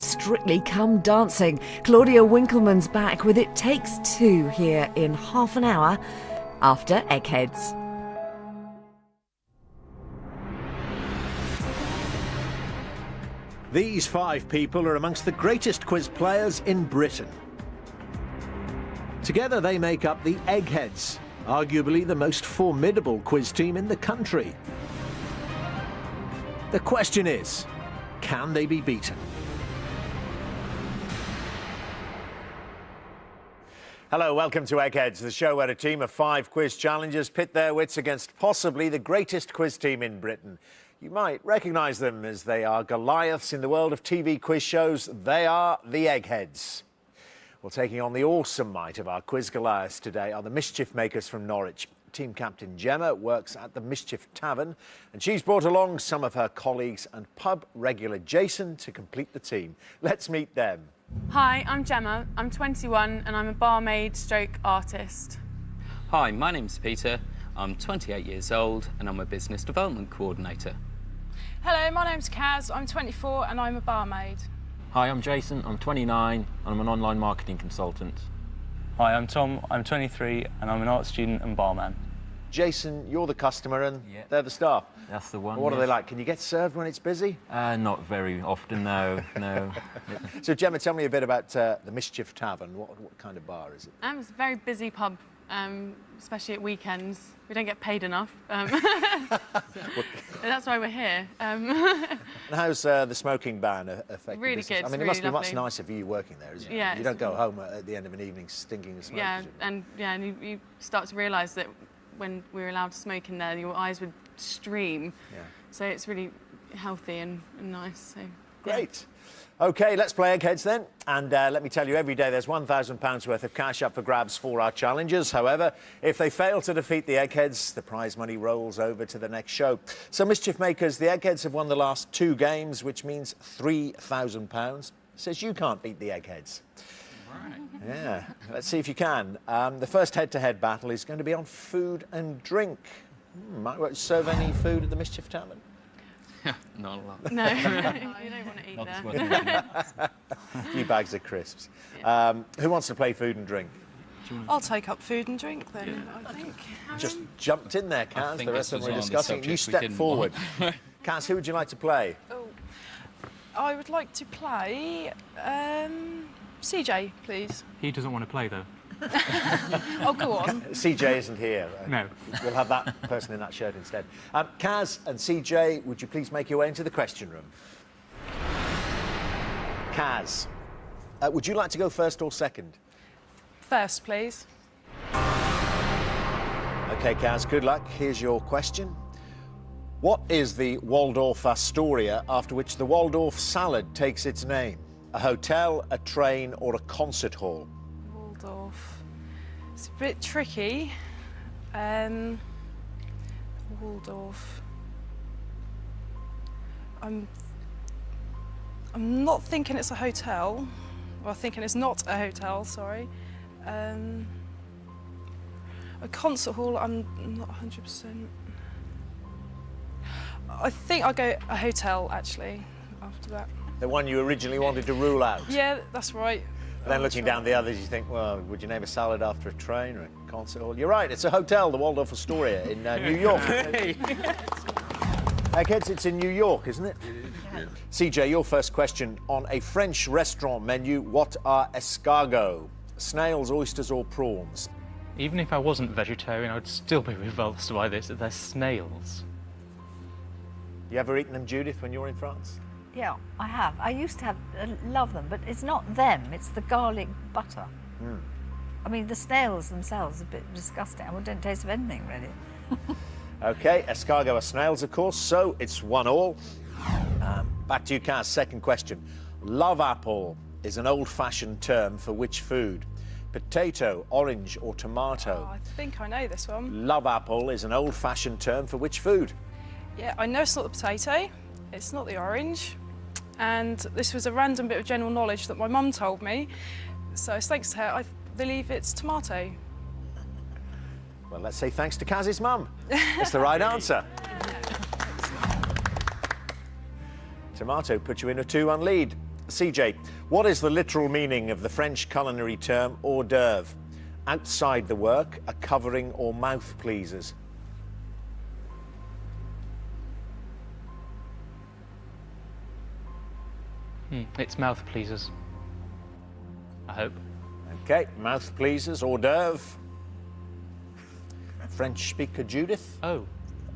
Strictly Come Dancing. Claudia Winkleman's back with It Takes Two here in half an hour after Eggheads. These five people are amongst the greatest quiz players in Britain. Together they make up the Eggheads, arguably the most formidable quiz team in the country. The question is, can they be beaten? Hello, welcome to Eggheads, the show where a team of five quiz challengers pit their wits against possibly the greatest quiz team in Britain. You might recognise them as they are Goliaths in the world of TV quiz shows. They are the Eggheads. Well, taking on the awesome might of our quiz Goliaths today are the Mischief makers from Norwich. Team captain Gemma works at the Mischief Tavern, and she's brought along some of her colleagues and pub regular Jason to complete the team. Let's meet them. Hi, I'm Gemma. I'm 21 and I'm a barmaid stroke artist. Hi, my name's Peter. I'm 28 years old and I'm a business development coordinator. Hello, my name's Kaz. I'm 24 and I'm a barmaid. Hi, I'm Jason. I'm 29 and I'm an online marketing consultant. Hi, I'm Tom. I'm 23 and I'm an art student and barman. Jason, you're the customer and they're the staff. That's the one. What are they like? Can you get served when it's busy? Not very often, no. So, Gemma, tell me a bit about the Mischief Tavern. What kind of bar is it? It's a very busy pub, especially at weekends. We don't get paid enough. That's why we're here. And how's the smoking ban affecting Really business? good. I mean, it really must be lovely. much nicer for you working there, isn't it? Yeah, You don't go home at the end of an evening stinking of smoke. Yeah, and you start to realise that when we're allowed to smoke in there, your eyes would stream. Yeah. So it's really healthy and nice. So, Great. OK, let's play Eggheads then. And let me tell you, every day there's £1,000 worth of cash up for grabs for our challengers. However, if they fail to defeat the Eggheads, the prize money rolls over to the next show. So, Mischief makers, the Eggheads have won the last two games, which means £3,000. Says you can't beat the Eggheads. Right. Yeah, let's see if you can. The first head-to-head battle is going to be on food and drink. Might serve any food at the Mischief Tavern? Not a lot. no, you don't want to eat there. A few bags of crisps. Who wants to play food and drink? I'll take up food and drink then, I think. Just jumped in there, I Kaz. think The rest this of them were was one of the discussing. You subjects we step didn't forward. want. Kaz, who would you like to play? Oh, I would like to play CJ, please. He doesn't want to play, though. Oh, go on. CJ isn't here. No. We'll have that person in that shirt instead. Kaz and CJ, would you please make your way into the question room? Kaz, would you like to go first or second? First, please. OK, Kaz, good luck. Here's your question. What is the Waldorf Astoria after which the Waldorf salad takes its name? A hotel, a train or a concert hall? Waldorf. It's a bit tricky. Waldorf. I'm not thinking it's a hotel. Well, thinking it's not a hotel, sorry. A concert hall, I'm not 100%. I think I'll go a hotel, actually, after that. The one you originally wanted to rule out? Yeah, that's right. And then looking down the others, you think, well, would you name a salad after a train or a concert hall? You're right, it's a hotel, the Waldorf Astoria in New York. Eggheads, it's in New York, isn't it? Yeah. CJ, your first question. On a French restaurant menu, what are escargots? Snails, oysters or prawns? Even if I wasn't vegetarian, I'd still be repulsed by this. They're snails. You ever eaten them, Judith, when you were in France? Yeah, I have. I used to love them, but it's not them, it's the garlic butter. I mean, the snails themselves are a bit disgusting. I don't taste of anything, really. OK, escargot are snails, of course, so it's 1-1. Back to you, Kaz. Second question. Love apple is an old-fashioned term for which food? Potato, orange or tomato? Oh, I think I know this one. Love apple is an old-fashioned term for which food? Yeah, I know it's not the potato, it's not the orange, and this was a random bit of general knowledge that my mum told me, so thanks to her, I believe it's tomato. Well, let's say thanks to Kaz's mum. It's the right answer. Tomato put you in a 2-1 lead. CJ, what is the literal meaning of the French culinary term hors d'oeuvre? Outside the work, a covering or mouth pleasers? It's mouth pleasers. I hope. Okay, mouth pleasers, hors d'oeuvre. French speaker Judith? Oh,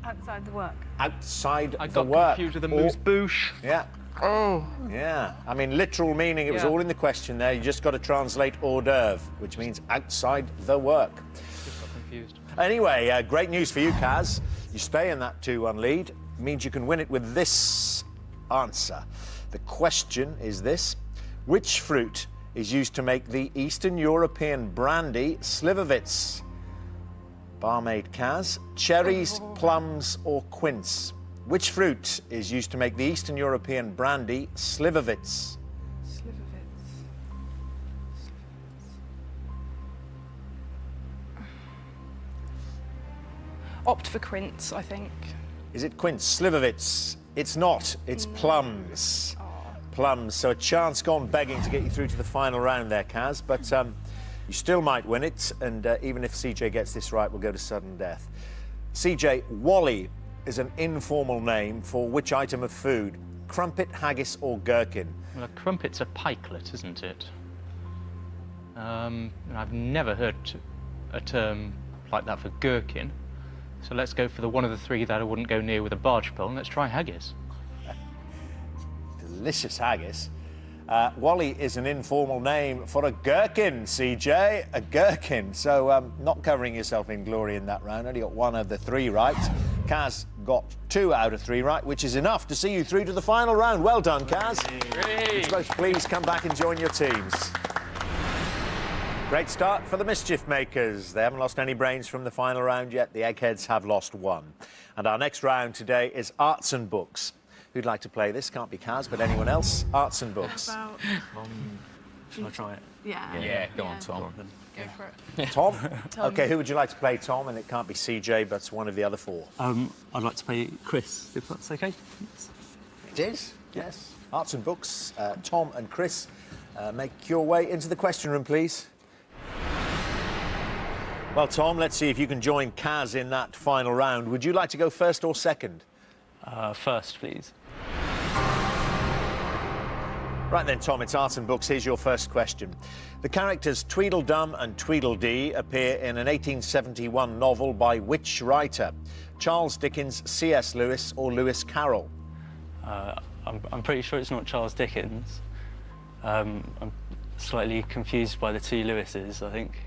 Outside the work. Outside I the got work. confused with the moose bouche. Yeah. Oh. Yeah. I mean, literal meaning, it was Yeah. all in the question there. You just got to translate hors d'oeuvre, which means outside the work. Just got confused. Anyway, great news for you, Kaz. You stay in that 2-1 lead. Means you can win it with this answer. The question is this. Which fruit is used to make the Eastern European brandy Slivovitz? Barmaid Kaz. Cherries, plums or quince? Which fruit is used to make the Eastern European brandy Slivovitz? Opt for quince, I think. Is it quince? Slivovitz? It's not. It's plums. Plums. So a chance gone begging to get you through to the final round there, Kaz. But you still might win it. And even if CJ gets this right, we'll go to sudden death. CJ, Wally is an informal name for which item of food? Crumpet, haggis or gherkin? Well, a crumpet's a pikelet, isn't it? And I've never heard a term like that for gherkin. So let's go for the one of the three that I wouldn't go near with a barge pole, and let's try haggis. Delicious haggis. Wally is an informal name for a gherkin, CJ. A gherkin. So not covering yourself in glory in that round. Only got 1 of the 3 right. Kaz got 2 out of 3 right, which is enough to see you through to the final round. Well done, Kaz. Would you both please come back and join your teams? Great start for the Mischief makers. They haven't lost any brains from the final round yet. The Eggheads have lost 1. And our next round today is arts and books. Who'd like to play this? Can't be Kaz, but anyone else? Arts and books. Shall I try it? Yeah. Yeah, go on, Tom. Go for it. Tom? OK, who would you like to play, Tom? And it can't be CJ, but it's one of the other 4. I'd like to play Chris, if that's OK. It is, yes. Arts and books. Tom and Chris, make your way into the question room, please. Well, Tom, let's see if you can join Kaz in that final round. Would you like to go first or second? First, please. Right then, Tom, it's arts and books. Here's your first question. The characters Tweedledum and Tweedledee appear in an 1871 novel by which writer? Charles Dickens, C.S. Lewis or Lewis Carroll? I'm pretty sure it's not Charles Dickens. I'm slightly confused by the 2 Lewises, I think.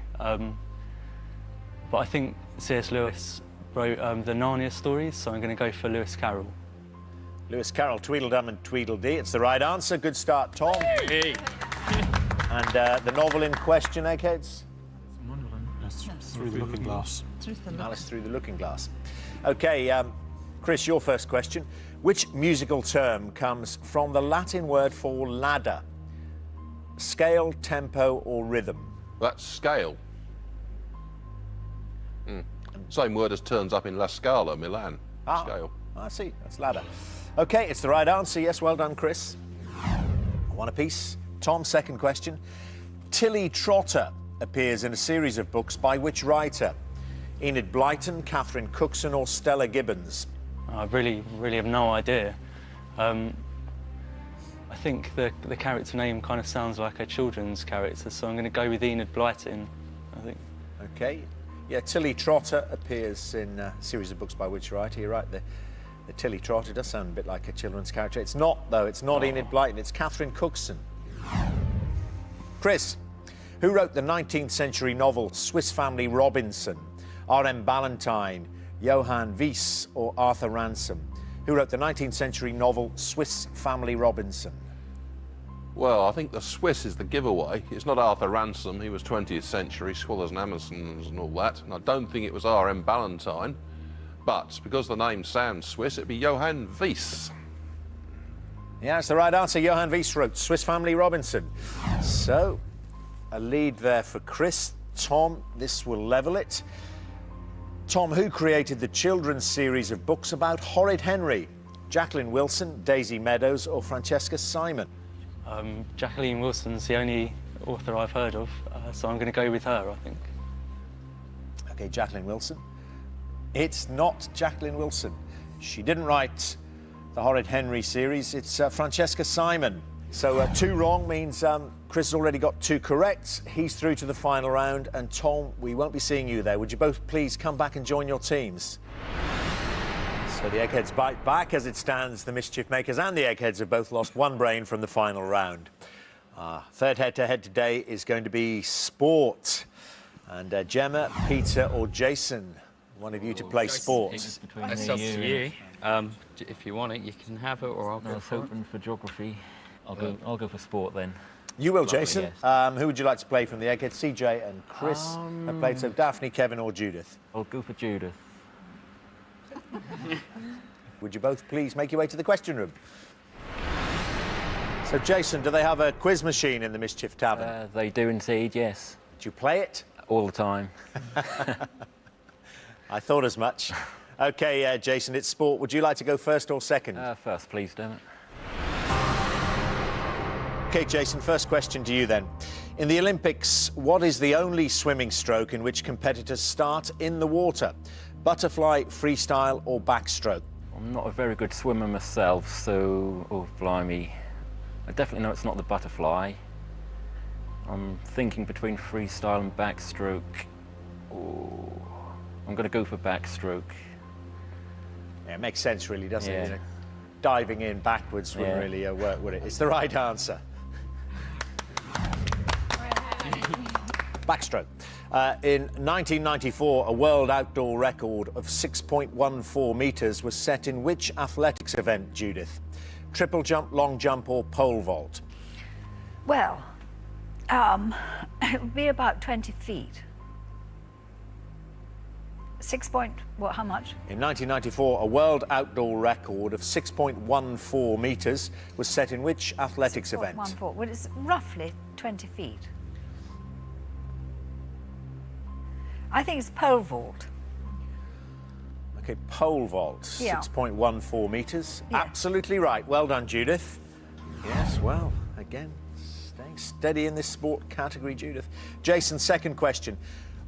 But I think C.S. Lewis wrote the Narnia stories, so I'm going to go for Lewis Carroll. Lewis Carroll, Tweedledum and Tweedledee. It's the right answer. Good start, Tom. Hey. And the novel in question, Eggheads? Through the Looking Glass. Alice Through the Looking Glass. OK, Chris, your first question. Which musical term comes from the Latin word for ladder? Scale, tempo or rhythm? That's scale. Same word as turns up in La Scala, Milan. Scale. I see. That's ladder. OK, it's the right answer. Yes, well done, Chris. 1 apiece. Tom, second question. Tilly Trotter appears in a series of books by which writer? Enid Blyton, Catherine Cookson or Stella Gibbons? I really have no idea. I think the character name kind of sounds like a children's character, so I'm going to go with Enid Blyton, I think. OK. Yeah, Tilly Trotter appears in a series of books by which writer? You're right, the Tilly Trotter does sound a bit like a children's character. It's not, though. It's not Enid Blyton. It's Catherine Cookson. Chris, who wrote the 19th century novel Swiss Family Robinson? R.M. Ballantyne, Johann Wyss or Arthur Ransome? Who wrote the 19th century novel Swiss Family Robinson? Well, I think the Swiss is the giveaway. It's not Arthur Ransome. He was 20th century, Swallows and Amazons and all that. And I don't think it was R.M. Ballantyne. But because the name sounds Swiss, it'd be Johann Wyss. Yeah, that's the right answer. Johann Wyss wrote Swiss Family Robinson. So, a lead there for Chris. Tom, this will level it. Tom, who created the children's series of books about Horrid Henry? Jacqueline Wilson, Daisy Meadows or Francesca Simon? Jacqueline Wilson's the only author I've heard of, so I'm going to go with her, I think. OK, Jacqueline Wilson. It's not Jacqueline Wilson. She didn't write the Horrid Henry series. It's Francesca Simon. So 2 wrong means Chris has already got 2 correct. He's through to the final round. And Tom, we won't be seeing you there. Would you both please come back and join your teams? So the Eggheads bite back. As it stands, the Mischief Makers and the Eggheads have both lost 1 brain from the final round. Third head-to-head today is going to be sport. And Gemma, Peter or Jason, one of you to play sport. That's up to you. If you want it, you can have it, or I'll go for it. Hoping for geography. I'll go for sport then. You will, Lovely, Jason. yes. Who would you like to play from the Eggheads? CJ and Chris have played, so Daphne, Kevin or Judith? I'll go for Judith. Would you both please make your way to the question room? So, Jason, do they have a quiz machine in the Mischief Tavern? They do indeed, yes. Do you play it? All the time. I thought as much. OK, Jason, it's sport. Would you like to go first or second? First, please, damn it. OK, Jason, first question to you then. In the Olympics, what is the only swimming stroke in which competitors start in the water? Butterfly, freestyle or backstroke? I'm not a very good swimmer myself, so... Oh, blimey. I definitely know it's not the butterfly. I'm thinking between freestyle and backstroke. Oh, I'm going to go for backstroke. Yeah, it makes sense, really, doesn't it? Yeah. You know, diving in backwards wouldn't really work, would it? It's the right answer. Backstroke. In 1994, a world outdoor record of 6.14 metres was set in which athletics event, Judith? Triple jump, long jump or pole vault? Well, it would be about 20 feet. How much? In 1994, a world outdoor record of 6.14 metres was set in which athletics event? 6.14. Well, it's roughly 20 feet. I think it's pole vault. OK, pole vault, Yeah. 6.14 metres. Yeah. Absolutely right. Well done, Judith. Yes, well, again, staying steady in this sport category, Judith. Jason, second question.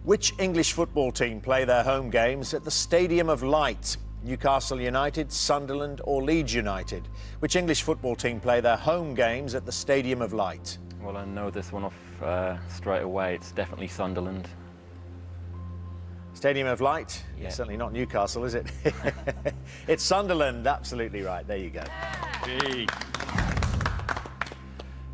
Which English football team play their home games at the Stadium of Light? Newcastle United, Sunderland or Leeds United? Which English football team play their home games at the Stadium of Light? Well, I know this one off straight away. It's definitely Sunderland. Stadium of Light? Yeah. Certainly not Newcastle, is it? It's Sunderland, absolutely right. There you go. Hey.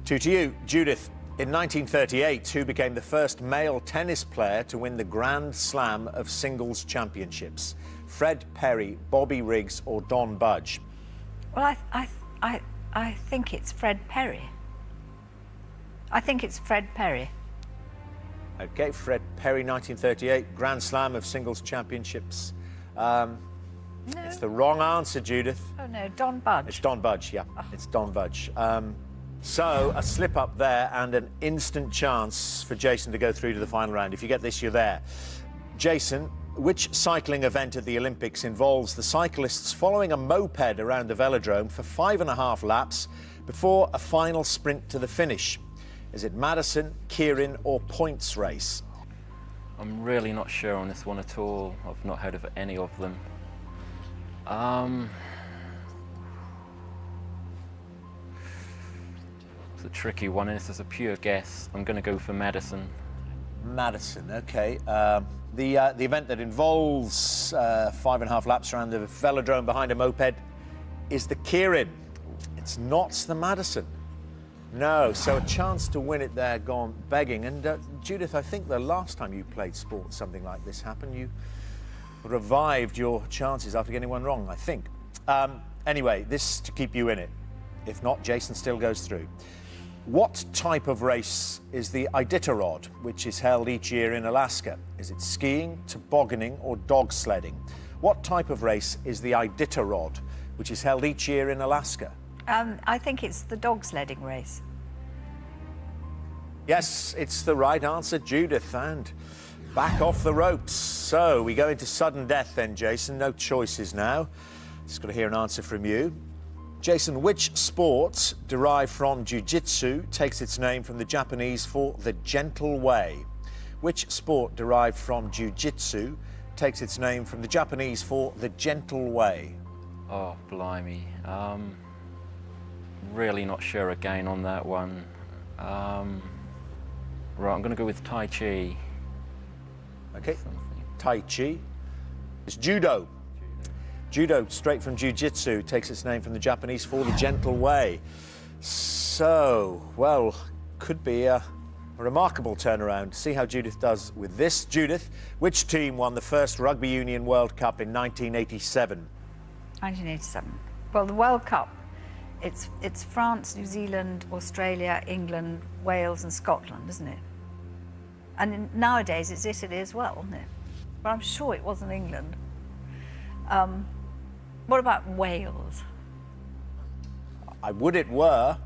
2 to you, Judith. In 1938, who became the first male tennis player to win the Grand Slam of singles championships? Fred Perry, Bobby Riggs or Don Budge? Well, I think it's Fred Perry. I think it's Fred Perry. OK, Fred Perry, 1938, Grand Slam of singles championships. No. It's the wrong answer, Judith. Oh no, Don Budge. It's Don Budge, yeah. It's Don Budge. So, a slip up there and an instant chance for Jason to go through to the final round. If you get this, you're there. Jason, which cycling event at the Olympics involves the cyclists following a moped around the velodrome for 5.5 laps before a final sprint to the finish? Is it Madison, Keirin or points race? I'm really not sure on this one at all. I've not heard of any of them. It's a tricky one, and this is a pure guess. I'm going to go for Madison. Madison, OK. The event that involves 5.5 laps around the velodrome behind a moped is the Keirin. It's not the Madison. No, so a chance to win it there gone begging. And Judith, I think the last time you played sport, something like this happened, you revived your chances after getting one wrong, I think. Anyway, this to keep you in it. If not, Jason still goes through. What type of race is the Iditarod, which is held each year in Alaska? Is it skiing, tobogganing or dog sledding? What type of race is the Iditarod, which is held each year in Alaska? I think it's the dog sledding race. Yes, it's the right answer, Judith, and back off the ropes. So we go into sudden death then, Jason. No choices now. Just got to hear an answer from you. Jason, which sport derived from jiu-jitsu takes its name from the Japanese for the gentle way? Which sport derived from jiu-jitsu takes its name from the Japanese for the gentle way? Oh, blimey. Really not sure again on that one. Right, I'm going to go with Tai Chi. Okay, Tai Chi. It's judo. Judo, straight from jiu-jitsu, takes its name from the Japanese for the gentle way. So, well, could be a remarkable turnaround. See how Judith does with this. Judith, which team won the first Rugby Union World Cup in 1987? 1987. Well, the World Cup, it's France, New Zealand, Australia, England, Wales and Scotland, isn't it? And nowadays it's Italy as well, isn't it? But I'm sure it wasn't England. What about Wales? I would it were,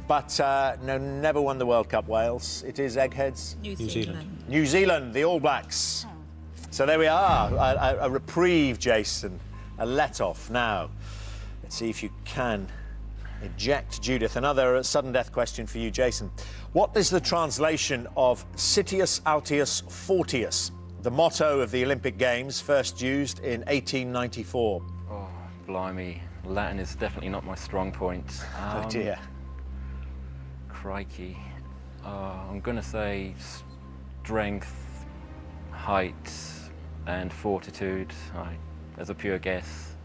but no, never won the World Cup, Wales. It is Eggheads. New Zealand. New Zealand, the All Blacks. So there we are, a reprieve, Jason, a let-off. Now, let's see if you can eject Judith. Another sudden death question for you, Jason. What is the translation of Citius Altius Fortius, the motto of the Olympic Games, first used in 1894? Oh, blimey. Latin is definitely not my strong point. Oh dear. Crikey. I'm going to say strength, height and fortitude. As a pure guess,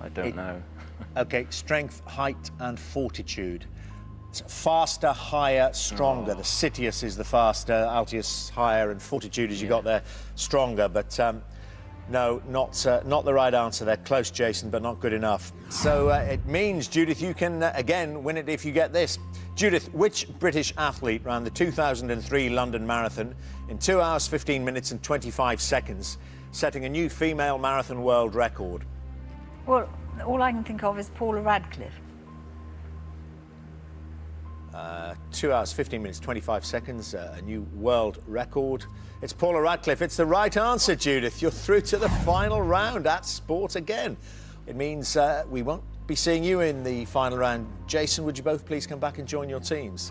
I don't know. Okay, strength, height and fortitude. It's faster, higher, stronger. The Citius is the faster, Altius higher, and fortitude, as you got there, stronger. But no, not the right answer there. Close, Jason, but not good enough. So it means, Judith, you can again win it if you get this. Judith, which British athlete ran the 2003 London Marathon in 2 hours, 15 minutes and 25 seconds, setting a new female marathon world record? Well, all I can think of is Paula Radcliffe. 2 hours, 15 minutes, 25 seconds, a new world record. It's Paula Radcliffe. It's the right answer, Judith. You're through to the final round at Sport again. It means we won't be seeing you in the final round. Jason, would you both please come back and join your teams?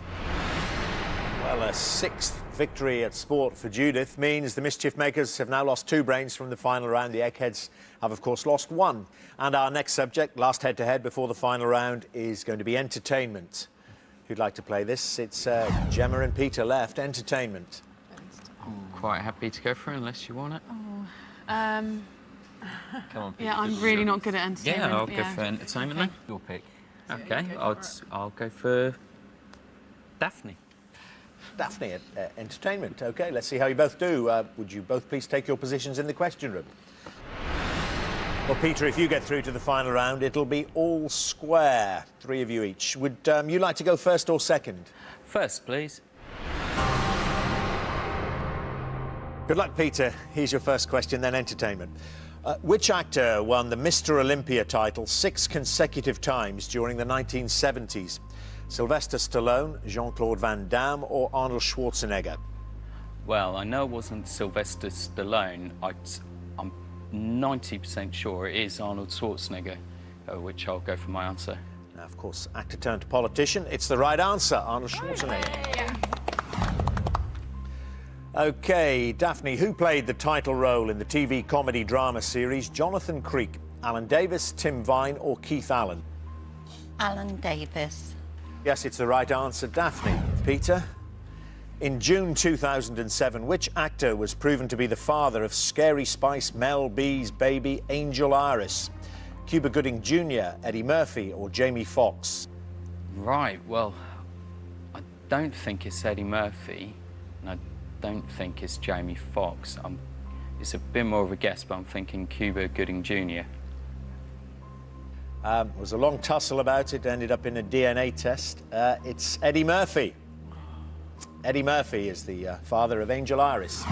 Well, a sixth victory at Sport for Judith means the Mischief makers have now lost 2 brains from the final round. The Eggheads have, of course, lost 1. And our next subject, last head-to-head before the final round, is going to be entertainment. Who'd like to play this? It's Gemma and Peter left. Entertainment. I'm quite happy to go for it unless you want it. Come on, Peter. Yeah, I'm really not good at entertainment. Yeah, I'll go for entertainment then. Your pick. Okay, I'll go for Daphne. Daphne at entertainment. OK, let's see how you both do. Would you both please take your positions in the question room? Well, Peter, if you get through to the final round, it'll be all square. 3 of you each. Would you like to go first or second? First, please. Good luck, Peter. Here's your first question, then entertainment. Which actor won the Mr. Olympia title 6 consecutive times during the 1970s? Sylvester Stallone, Jean-Claude Van Damme or Arnold Schwarzenegger? Well, I know it wasn't Sylvester Stallone. I'm 90% sure it is Arnold Schwarzenegger, which I'll go for my answer. Now, of course, actor turned politician. It's the right answer, Arnold Schwarzenegger. Yeah. OK, Daphne, who played the title role in the TV comedy drama series Jonathan Creek? Alan Davis, Tim Vine or Keith Allen? Alan Davis. Yes, it's the right answer, Daphne. Peter? In June 2007, which actor was proven to be the father of Scary Spice Mel B's baby Angel Iris? Cuba Gooding Jr., Eddie Murphy or Jamie Foxx? Right, well, I don't think it's Eddie Murphy, and I don't think it's Jamie Foxx. It's a bit more of a guess, but I'm thinking Cuba Gooding Jr. There was a long tussle about it, ended up in a DNA test. It's Eddie Murphy. Eddie Murphy is the father of Angel Iris.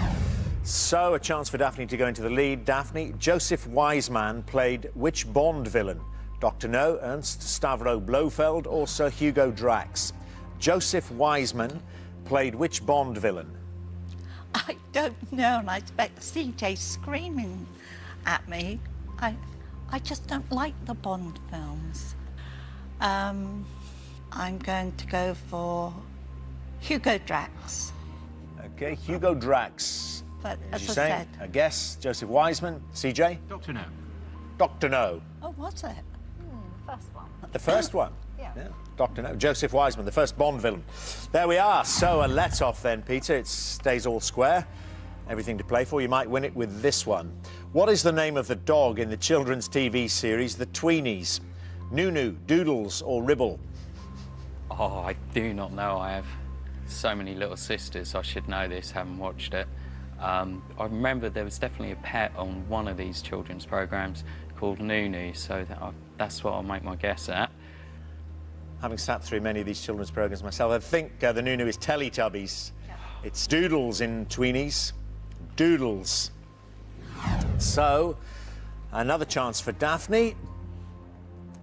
So, a chance for Daphne to go into the lead. Daphne, Joseph Wiseman played which Bond villain? Dr. No, Ernst Stavro Blofeld or Sir Hugo Drax? Joseph Wiseman played which Bond villain? I don't know, and I expect CJ screaming at me. I just don't like the Bond films. I'm going to go for Hugo Drax. OK, Hugo Drax. But As as you I say, said, a guess. Joseph Wiseman. CJ? Dr. No. Dr. No. oh, what's it? First one. The first one. Yeah. Dr. No. Joseph Wiseman, the first Bond villain. There we are. So a let-off then, Peter. It stays all square. Everything to play for. You might win it with this one. What is the name of the dog in the children's TV series The Tweenies? Nunu, Doodles or Ribble? Oh, I do not know. I have so many little sisters. I should know this, haven't watched it. I remember there was definitely a pet on one of these children's programmes called Nunu, so that's what I'll make my guess at. Having sat through many of these children's programmes myself, I think the Nunu is Teletubbies. It's Doodles in Tweenies. Doodles. So, another chance for Daphne.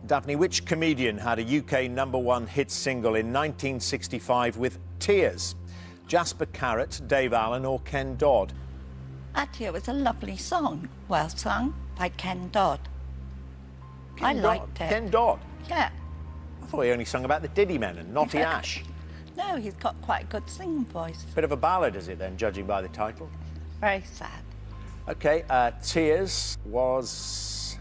Daphne, which comedian had a UK #1 hit single in 1965 with Tears? Jasper Carrott, Dave Allen or Ken Dodd? Actually, it was a lovely song, well sung by Ken Dodd. I liked it. Ken Dodd? Yeah. I thought he only sung about the Diddy Men and Naughty Ash. No, he's got quite a good singing voice. Bit of a ballad, is it then, judging by the title? Very sad. OK, Tears was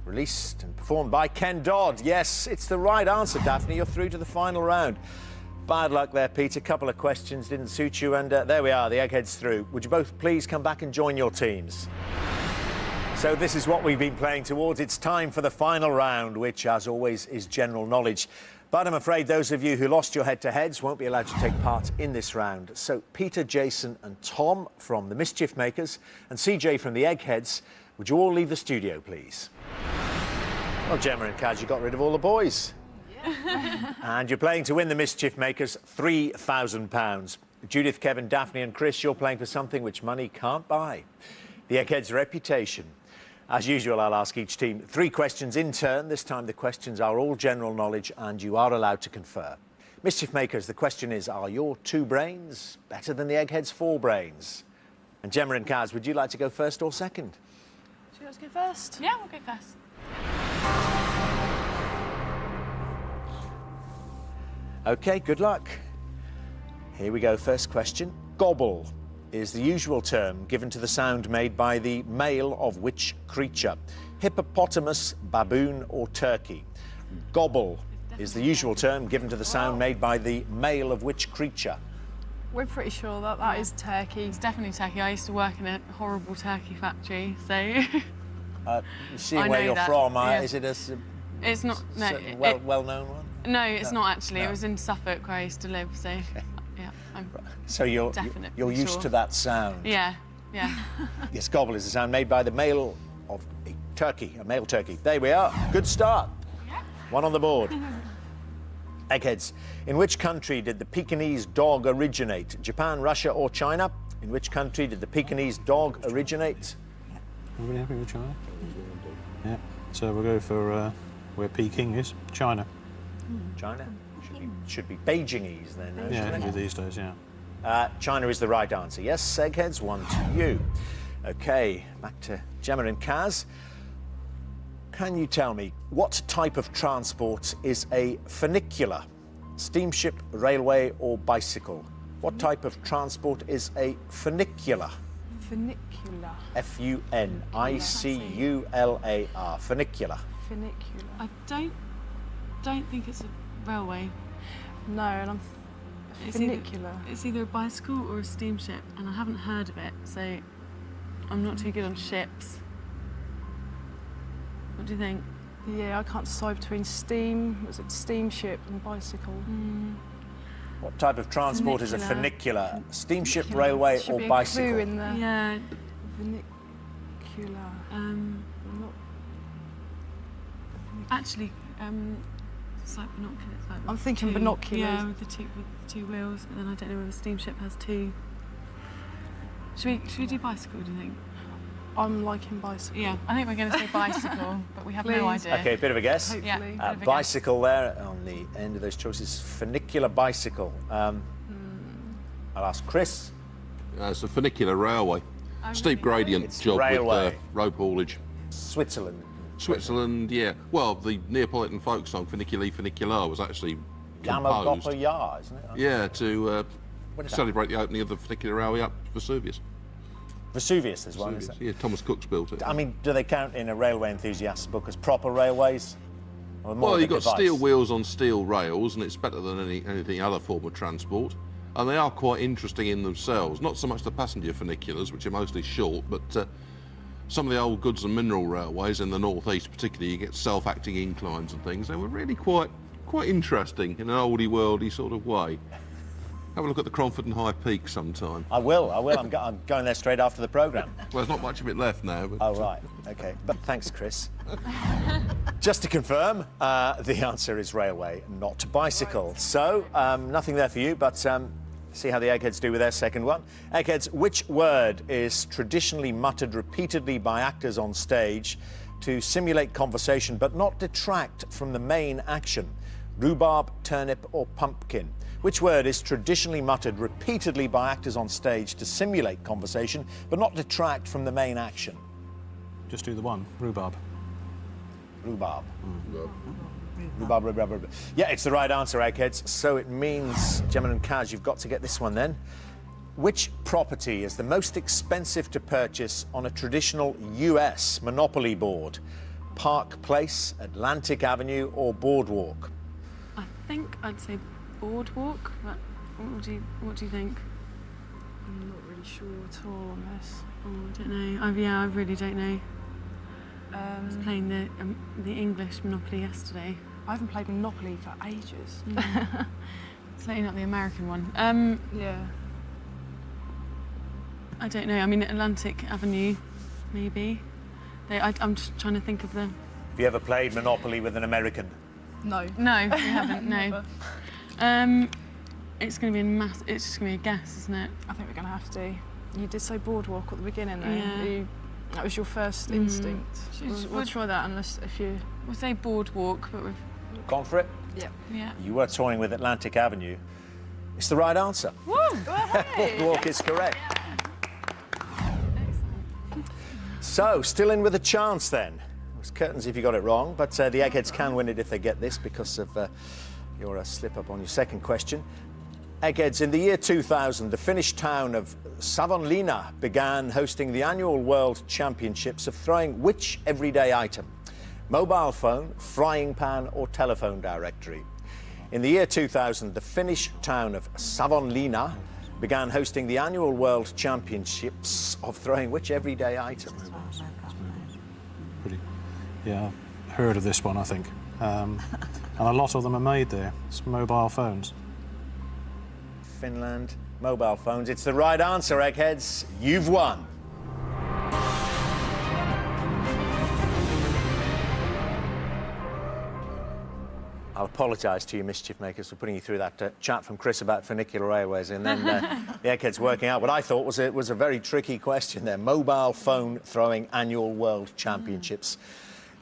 released and performed by Ken Dodd. Yes, it's the right answer, Daphne. You're through to the final round. Bad luck there, Peter. Couple of questions didn't suit you, and there we are, the Eggheads through. Would you both please come back and join your teams? So this is what we've been playing towards. It's time for the final round, which, as always, is general knowledge. But I'm afraid those of you who lost your head-to-heads won't be allowed to take part in this round. So Peter, Jason and Tom from the Mischief Makers and CJ from the Eggheads, would you all leave the studio, please? Well, Gemma and Kaz, you got rid of all the boys. Yeah. And you're playing to win the Mischief Makers £3,000. Judith, Kevin, Daphne and Chris, you're playing for something which money can't buy. The Eggheads' reputation. As usual, I'll ask each team 3 questions in turn. This time the questions are all general knowledge and you are allowed to confer. Mischief Makers, the question is, are your 2 brains better than the Eggheads' 4 brains? And Gemma and Kaz, would you like to go first or second? Should you guys go first? Yeah, we'll go first. OK, good luck. Here we go, first question. Gobble is the usual term given to the sound made by the male of which creature? Hippopotamus, baboon or turkey? Gobble is the usual term given to the sound made by the male of which creature? We're pretty sure that that is turkey. It's definitely turkey. I used to work in a horrible turkey factory, so... Seeing I where know you're that, from, yeah. is it a It's not... No, well-known one? No, it's No. not actually. No. It was in Suffolk where I used to live, so... Yeah, I'm So you're definitely used sure. to that sound? Yeah, yeah. Yes, gobble is the sound made by the male of a turkey, a male turkey. There we are. Good start. Yeah. 1 on the board. Eggheads. In which country did the Pekingese dog originate? Japan, Russia or China? In which country did the Pekingese dog originate? Everybody happy with China? Yeah. So we'll go for where Peking is, China. China? Should be Beijingese then, no? Yeah, shouldn't maybe it? these days, yeah. China is the right answer. Yes, Eggheads, 1 to you. OK, back to Gemma and Kaz. Can you tell me what type of transport is a funicular? Steamship, railway or bicycle? What type of transport is a funicular? Funicular. F-U-N-I-C-U-L-A-R. Funicular. Funicular. I don't think it's a railway. No, and I'm funicular. It's either a bicycle or a steamship, and I haven't heard of it, so I'm not too good on ships. What do you think? Yeah, I can't decide between steamship and bicycle. What type of transport is a Funicular. funicular? Steamship, railway Should or be a bicycle? clue in there. Yeah. Funicular. Not- Actually, it's like binoculars. Like I'm thinking 2 binoculars. Yeah, with the two wheels, but then I don't know whether the steamship has 2. Should we do bicycle, do you think? I'm liking bicycle. Yeah, I think we're going to say bicycle, but we have no Please. idea. OK, bit of a guess. Hopefully. Yeah, bit of a Bicycle there on the end of those choices. Funicular bicycle. I'll ask Chris. It's a funicular railway. Steep gradient It's job railway. with rope haulage. Switzerland. Switzerland, yeah. Well, the Neapolitan folk song Funiculi Funicular was actually composed. Yamagopa, isn't it? Yeah, to What is that? celebrate the opening of the funicular railway up Vesuvius. Vesuvius is one, Vesuvius, isn't it? yeah, Thomas Cook's built it. I mean, do they count in a railway enthusiast's book as proper railways? Or more Well, of a you've got device? steel wheels on steel rails, and it's better than anything other form of transport. And they are quite interesting in themselves. Not so much the passenger funiculars, which are mostly short, but some of the old goods and mineral railways in the northeast, particularly, you get self-acting inclines and things. They were really quite interesting in an oldie worldy sort of way. Have a look at the Cromford and High Peak sometime. I will. I'm going there straight after the programme. Well, there's not much of it left now. But, Oh, right. OK. But thanks, Chris. Just to confirm, the answer is railway, not bicycle. So, nothing there for you, but see how the Eggheads do with their second one. Eggheads, which word is traditionally muttered repeatedly by actors on stage to simulate conversation but not detract from the main action? Rhubarb, turnip or pumpkin? Which word is traditionally muttered repeatedly by actors on stage to simulate conversation but not detract from the main action? Just do the one, rhubarb. Rhubarb. Rhubarb. Yeah, it's the right answer, Eggheads. So it means, Gemma and Kaz, you've got to get this one then. Which property is the most expensive to purchase on a traditional US monopoly board? Park Place, Atlantic Avenue or Boardwalk? I think I'd say Boardwalk, but what do you think? I'm not really sure at all on this. Oh, I don't know. I really don't know. I was playing the English Monopoly yesterday. I haven't played Monopoly for ages. Certainly not the American one. Yeah. I don't know. I mean, Atlantic Avenue, maybe. I'm just trying to think of the... Have you ever played Monopoly with an American? No. No, we haven't, no. It's going to be it's just going to be a guess, isn't it? I think we're going to have to. You did say Boardwalk at the beginning, though. Yeah. That was your first instinct. We'll try that unless you... We'll say Boardwalk, but we've... Gone for it? Yeah. Yeah. You were toying with Atlantic Avenue. It's the right answer. Woo! Boardwalk is correct. So, still in with a chance then. It was curtains if you got it wrong, but the Eggheads can win it if they get this because of your slip-up on your second question. Eggheads, in the year 2000, the Finnish town of Savonlinna began hosting the annual World Championships of throwing which everyday item? Mobile phone, frying pan or telephone directory? In the year 2000, the Finnish town of Savonlinna began hosting the annual World Championships of throwing which everyday item? Pretty. Yeah, I've heard of this one, I think. And a lot of them are made there. It's mobile phones. Finland, mobile phones. It's the right answer, Eggheads. You've won. I'll apologise to you, Mischief makers, for putting you through that chat from Chris about funicular railways, and then the Eggheads working out what I thought was a very tricky question there. Mobile phone throwing annual World Championships.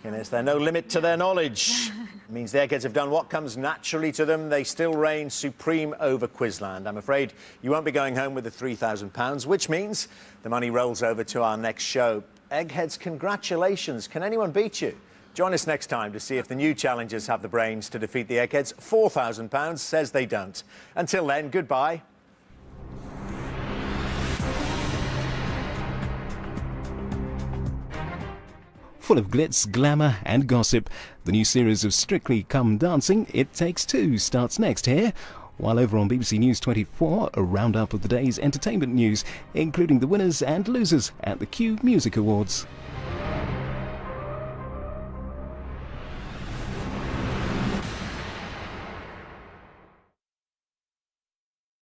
And is there no limit to their knowledge? It means the Eggheads have done what comes naturally to them. They still reign supreme over Quizland. I'm afraid you won't be going home with the £3,000, which means the money rolls over to our next show. Eggheads, congratulations. Can anyone beat you? Join us next time to see if the new challengers have the brains to defeat the Eggheads. £4,000 says they don't. Until then, goodbye. Full of glitz, glamour and gossip, the new series of Strictly Come Dancing, It Takes Two, starts next here. While over on BBC News 24, a roundup of the day's entertainment news, including the winners and losers at the Q Music Awards.